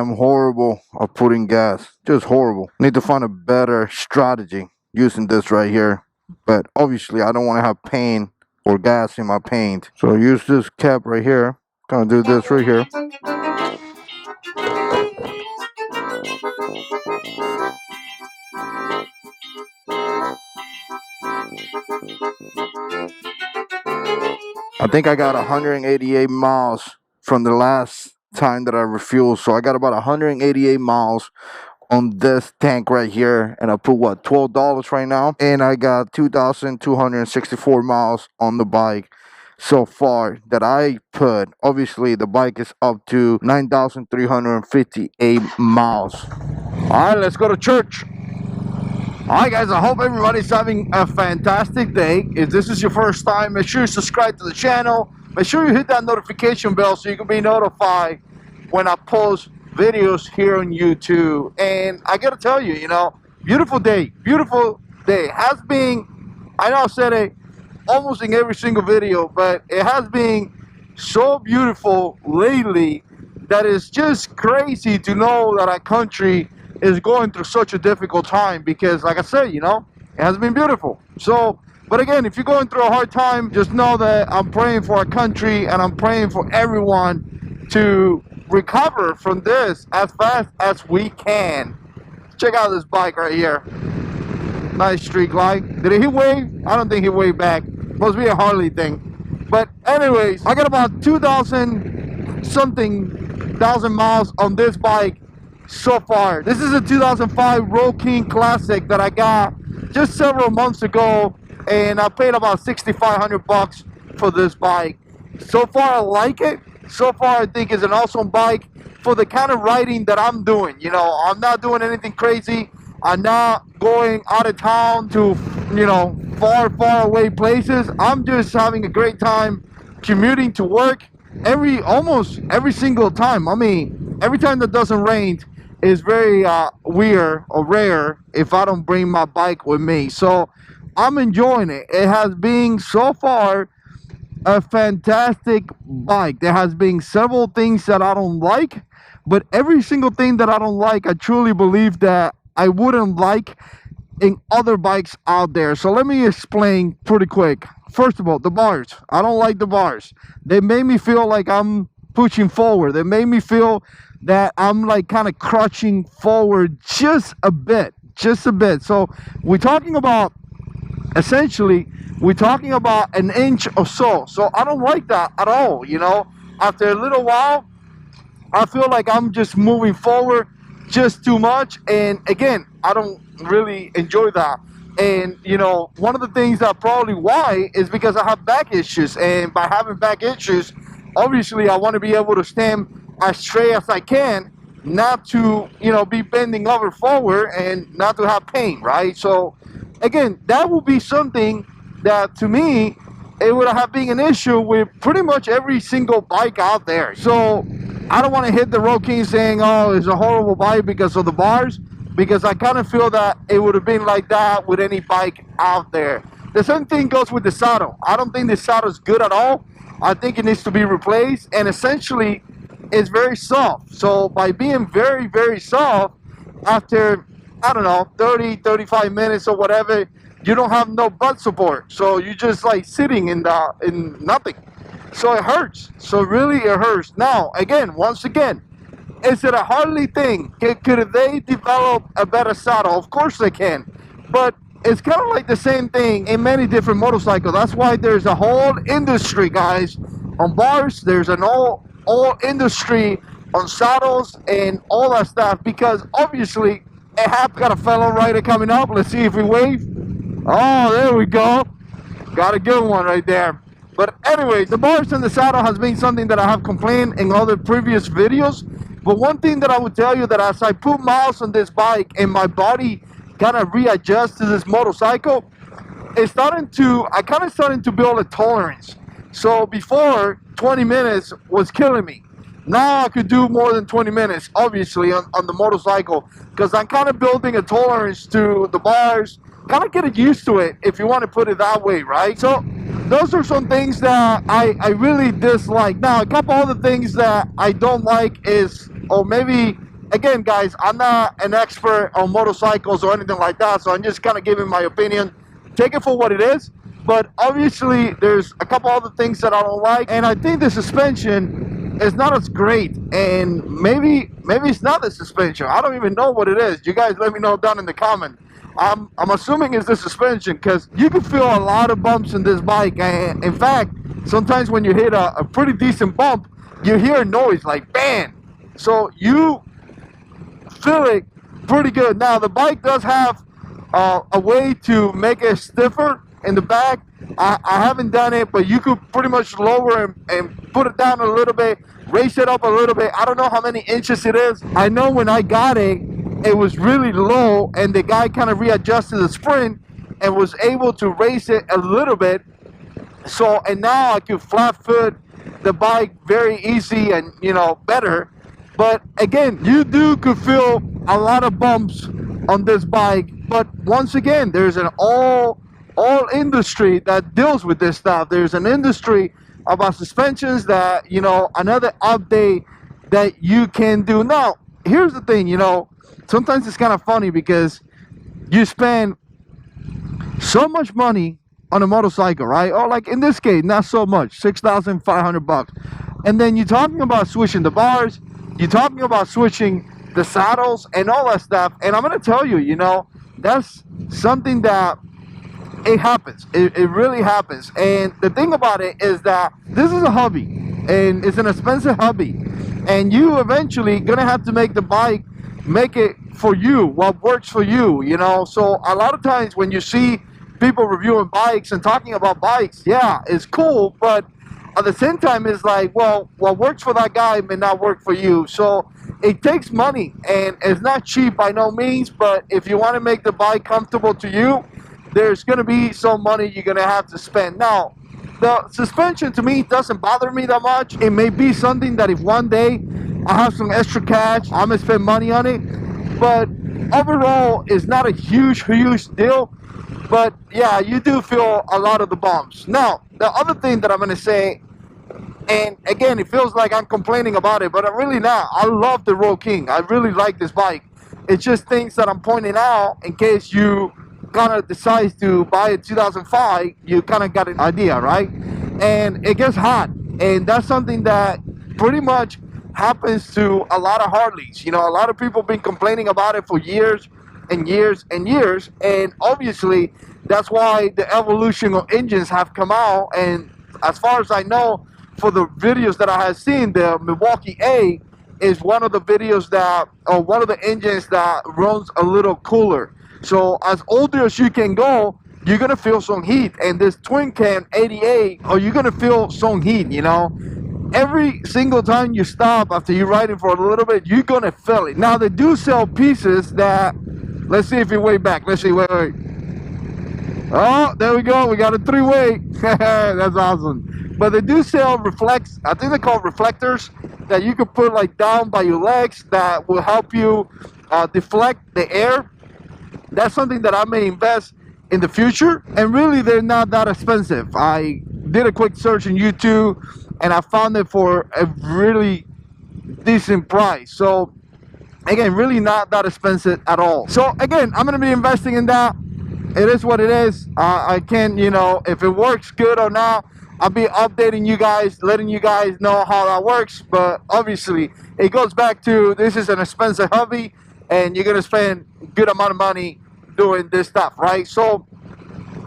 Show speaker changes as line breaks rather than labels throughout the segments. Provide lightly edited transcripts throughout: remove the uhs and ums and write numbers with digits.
am horrible at putting gas. Just horrible. Need to find a better strategy using this right here. But obviously I don't want to have paint or gas in my paint. So use this cap right here. Gonna do this right here. I think I got 188 miles from the last time that I refueled. So I got about 188 miles on this tank right here, and I put what, $12 right now, and I got 2,264 miles on the bike so far that I put. Obviously the bike is up to 9,358 miles. All right, let's go to church. Alright guys, I hope everybody's having a fantastic day. If this is your first time, make sure you subscribe to the channel. Make sure you hit that notification bell so you can be notified when I post videos here on YouTube. And I gotta tell you, beautiful day. Has been, I know I said it almost in every single video, but it has been so beautiful lately that it's just crazy to know that our country is going through such a difficult time, because like I said, it has been beautiful. So, but again, if you're going through a hard time, just know that I'm praying for our country and I'm praying for everyone to recover from this as fast as we can. Check out this bike right here. Nice street glide. Did he wave? I don't think he waved back. Must be a Harley thing. But anyways, I got about 2,000 something thousand miles on this bike so far. This is a 2005 Road King Classic that I got just several months ago, and I paid about 6,500 bucks for this bike. So far I like it. So far I think it's an awesome bike for the kind of riding that I'm doing. I'm not doing anything crazy. I'm not going out of town to far away places. I'm just having a great time commuting to work almost every single time. I mean, every time that doesn't rain is very weird or rare if I don't bring my bike with me. So I'm enjoying it. It has been so far a fantastic bike. There has been several things that I don't like, but every single thing that I don't like, I truly believe that I wouldn't like in other bikes out there. So let me explain pretty quick. First of all, the bars. I don't like the bars. They made me feel like I'm pushing forward. They made me feel that I'm like kind of crouching forward just a bit. So we're talking about, essentially, we're talking about an inch or so. So I don't like that at all. After a little while, I feel like I'm just moving forward just too much. And again, I don't really enjoy that. And one of the things that probably why is because I have back issues, and by having back issues, obviously I want to be able to stand as straight as I can, not to be bending over forward and not to have pain, right? So again, that would be something that to me it would have been an issue with pretty much every single bike out there. So I don't want to hit the Road King saying, oh, it's a horrible bike because of the bars, because I kind of feel that it would have been like that with any bike out there. The same thing goes with the saddle. I don't think the saddle is good at all. I think it needs to be replaced, and essentially it's very soft. So by being very, very soft, after, I don't know, 30, 35 minutes or whatever, you don't have no butt support. So you're just like sitting in nothing. So it hurts. So really it hurts. Now, once again, is it a Harley thing? Could they develop a better saddle? Of course they can. But it's kind of like the same thing in many different motorcycles. That's why there's a whole industry, guys, on bars. There's an all industry on saddles and all that stuff, because obviously I have got a fellow rider coming up. Let's see if we wave. Oh, there we go. Got a good one right there. But anyway, the bars in the saddle has been something that I have complained in other previous videos. But one thing that I would tell you, that as I put miles on this bike and my body kind of readjusts to this motorcycle, I kind of starting to build a tolerance. So before, 20 minutes was killing me. Now I could do more than 20 minutes, obviously, on the motorcycle, because I'm kind of building a tolerance to the bars, kind of getting used to it, if you want to put it that way, right? So those are some things that I really dislike. Now, a couple other things that I don't like is, or maybe again, guys, I'm not an expert on motorcycles or anything like that, so I'm just kind of giving my opinion. Take it for what it is. But obviously, there's a couple other things that I don't like, and I think the suspension is not as great. And maybe it's not the suspension. I don't even know what it is. You guys, let me know down in the comment. I'm assuming it's the suspension, because you can feel a lot of bumps in this bike. And in fact, sometimes when you hit a pretty decent bump, you hear a noise like bang. So you feel it pretty good. Now the bike does have a way to make it stiffer in the back. I haven't done it, but you could pretty much lower and put it down a little bit, raise it up a little bit. I don't know how many inches it is. I know when I got it, it was really low, and the guy kind of readjusted the spring and was able to raise it a little bit. So, and now I can flat foot the bike very easy and, you know, better. But again, you could feel a lot of bumps on this bike. But once again, there's an all industry that deals with this stuff. There's an industry about suspensions that, you know, another update that you can do. Now, here's the thing, you know, sometimes it's kind of funny because you spend so much money on a motorcycle, right? Or like in this case, not so much, $6,500. And then you're talking about switching the bars, you're talking about switching the saddles and all that stuff. And I'm going to tell you, you know, that's something that it happens. It really happens. And the thing about it is that this is a hobby, and it's an expensive hobby. And you eventually going to have to make the bike, make it for you, what works for you, you know. So a lot of times when you see people reviewing bikes and talking about bikes, yeah, it's cool, but at the same time it's like, well, what works for that guy may not work for you. So it takes money, and it's not cheap by no means, but if you want to make the bike comfortable to you, there's going to be some money you're going to have to spend. Now, the suspension to me doesn't bother me that much. It may be something that if one day I have some extra cash, I'm going to spend money on it, but overall it's not a huge deal. But yeah, you do feel a lot of the bumps. Now, the other thing that I'm going to say, and again, it feels like I'm complaining about it, but I'm really not. I love the Road King. I really like this bike. It's just things that I'm pointing out in case you kind of decide to buy a 2005, you kind of got an idea, right? And it gets hot. And that's something that pretty much happens to a lot of Harleys. You know, a lot of people have been complaining about it for years and years and years, and obviously that's why the evolution of engines have come out. And as far as I know, for the videos that I have seen, the Milwaukee A is one of the videos that, or one of the engines that runs a little cooler. So as older as you can go, you're gonna feel some heat. And this twin cam 88, or you're gonna feel some heat, you know. Every single time you stop after you're riding for a little bit, you're gonna feel it. Now they do sell pieces that, let's see if you're way back. Let's see, wait. Oh, there we go. We got a three-way. That's awesome. But they do sell reflects. I think they call reflectors that you can put like down by your legs that will help you deflect the air. That's something that I may invest in the future. And really, they're not that expensive. I did a quick search on YouTube, and I found it for a really decent price. So again, really not that expensive at all. So again, I'm gonna be investing in that. It is what it is. I can, you know, if it works good or not, I'll be updating you guys, letting you guys know how that works. But obviously it goes back to, this is an expensive hobby, and you're gonna spend a good amount of money doing this stuff, right? So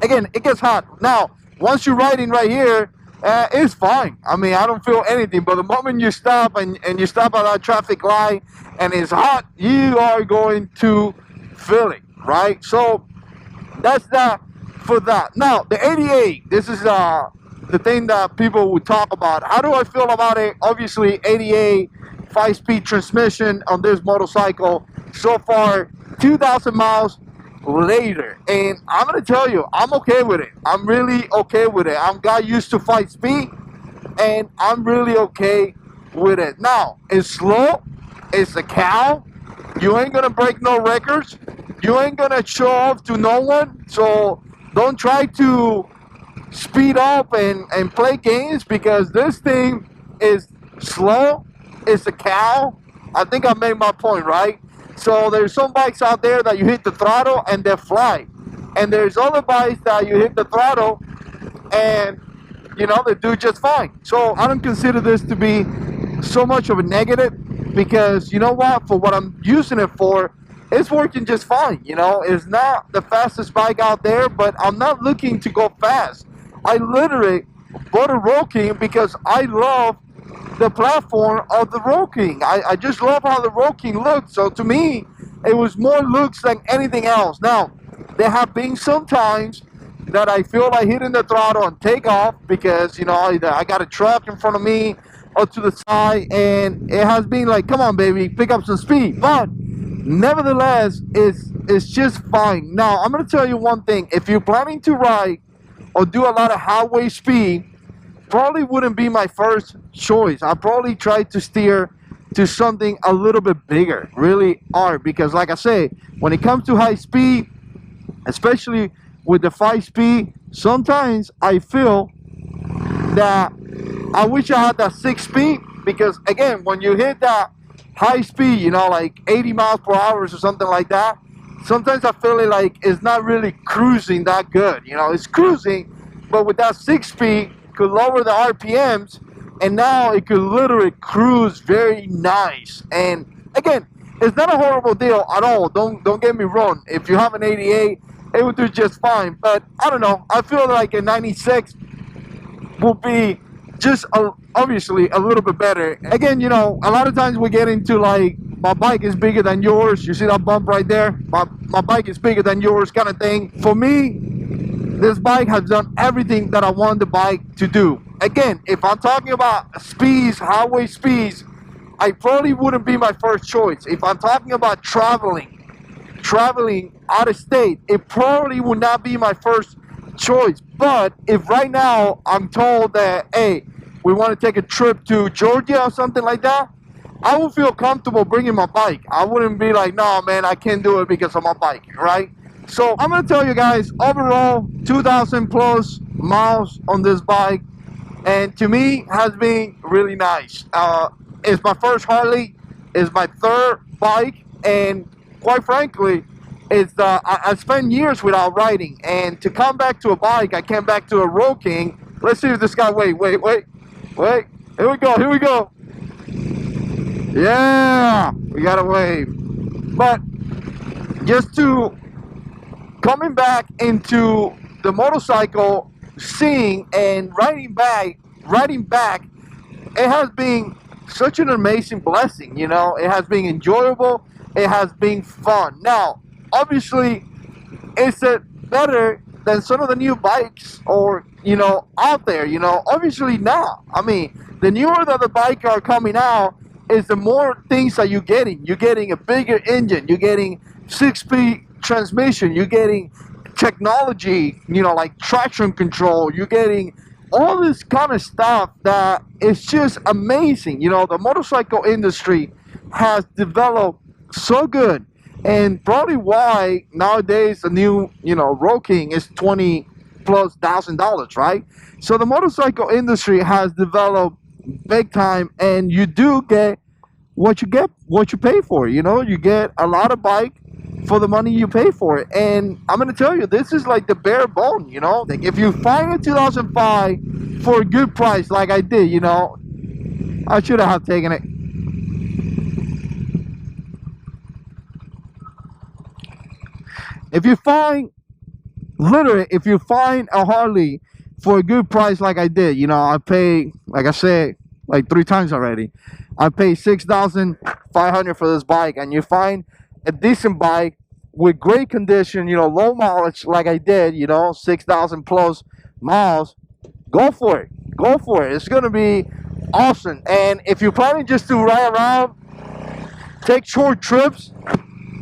again, it gets hot. Now once you're riding right here, it's fine. I mean, I don't feel anything. But the moment you stop and you stop at that traffic light and it's hot, you are going to feel it, right? So that's that for that. Now the 88, this is the thing that people would talk about. How do I feel about it? Obviously 88 5-speed transmission on this motorcycle so far, 2,000 miles later, and I'm gonna tell you, I'm okay with it. I'm really okay with it. I'm got used to 5-speed, and I'm really okay with it. Now it's slow, it's a cow, you ain't gonna break no records, you ain't gonna show off to no one. So don't try to speed up and play games, because this thing is slow, it's a cow, I think I made my point, right? So there's some bikes out there that you hit the throttle and they fly, and there's other bikes that you hit the throttle and they do just fine. So I don't consider this to be so much of a negative, because you know what, for what I'm using it for, it's working just fine. It's not the fastest bike out there, but I'm not looking to go fast. I literally bought a Road King because I love the platform of the Road King. I just love how the Road King looks. So to me, it was more looks than anything else. Now, there have been some times that I feel like hitting the throttle and take off because, I got a truck in front of me or to the side, and it has been like, come on, baby, pick up some speed. But nevertheless, it's just fine. Now, I'm going to tell you one thing. If you're planning to ride or do a lot of highway speed, probably wouldn't be my first choice. I'd probably try to steer to something a little bit bigger, really hard, because like I say, when it comes to high speed, especially with the 5-speed, sometimes I feel that I wish I had that 6-speed, because again, when you hit that high speed, like 80 miles per hour or something like that, sometimes I feel like it's not really cruising that good. It's cruising, but with that 6-speed, could lower the RPMs, and now it could literally cruise very nice. And again, it's not a horrible deal at all. Don't get me wrong. If you have an 88, it would do just fine. But I don't know. I feel like a 96 will be just obviously a little bit better. Again, a lot of times we get into like, my bike is bigger than yours. You see that bump right there? My bike is bigger than yours kind of thing. For me, this bike has done everything that I want the bike to do. Again, if I'm talking about speeds, highway speeds, I probably wouldn't be my first choice. If I'm talking about traveling out of state, it probably would not be my first choice. But if right now I'm told that, hey, we want to take a trip to Georgia or something like that, I would feel comfortable bringing my bike. I wouldn't be like, no, man, I can't do it because of my bike, right? So I'm going to tell you guys, overall, 2,000 plus miles on this bike, and to me, has been really nice. It's my first Harley, it's my third bike, and quite frankly, I spent years without riding, and to come back to a bike, I came back to a Road King. Let's see if this guy, wait, here we go. Yeah, we got to wave. But just to coming back into the motorcycle scene and riding back, it has been such an amazing blessing. It has been enjoyable, it has been fun. Now, obviously, is it better than some of the new bikes or out there? Obviously not. I mean, the newer that the bike are coming out, is the more things that you're getting a bigger engine, you're getting 6-speed transmission, you're getting technology, like traction control, you're getting all this kind of stuff that is just amazing. The motorcycle industry has developed so good, and probably why nowadays the new Road King is $20,000+, right? So the motorcycle industry has developed big time, and you do get what you pay for. You get a lot of bike for the money you pay for it. And I'm gonna tell you, this is like the bare bone. Like if you find a 2005 for a good price, like I did, I should have taken it. If you find a Harley for a good price, like I did, I paid, like I said, like 3 times already, I paid $6,500 for this bike, and you find a decent bike with great condition, low mileage, like I did, 6,000 plus miles, go for it. It's gonna be awesome. And if you're planning just to ride around, take short trips,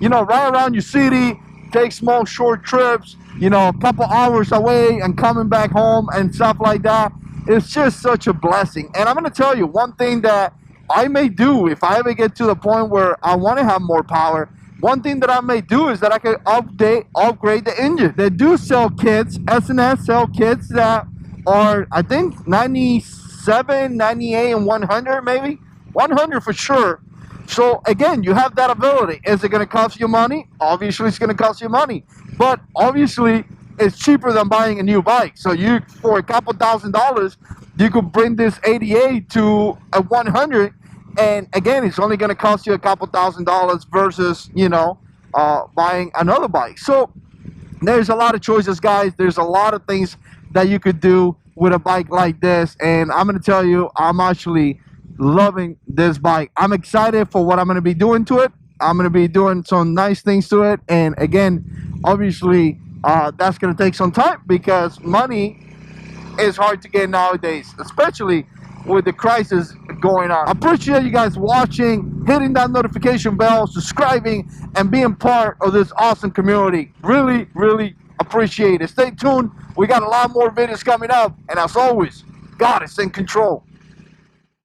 ride around your city, take small short trips, a couple hours away and coming back home and stuff like that, it's just such a blessing. And I'm going to tell you one thing that I may do if I ever get to the point where I want to have more power. One thing that I may do is that I can upgrade the engine. They do sell kits, S&S sell kits that are, I think, 97, 98, and 100 maybe. 100 for sure. So again, you have that ability. Is it going to cost you money? Obviously, it's going to cost you money. But obviously, it's cheaper than buying a new bike. So you, for a couple $1,000s, you could bring this 88 to a 100, and again, it's only going to cost you a couple $1,000s versus buying another bike. So there's a lot of choices, guys. There's a lot of things that you could do with a bike like this, and I'm going to tell you, I'm actually loving this bike. I'm excited for what I'm going to be doing to it. I'm going to be doing some nice things to it, and again, obviously, that's going to take some time because money is hard to get nowadays, especially with the crisis going on. I appreciate you guys watching, hitting that notification bell, subscribing, and being part of this awesome community. Really, really appreciate it. Stay tuned. We got a lot more videos coming up, and as always, God is in control.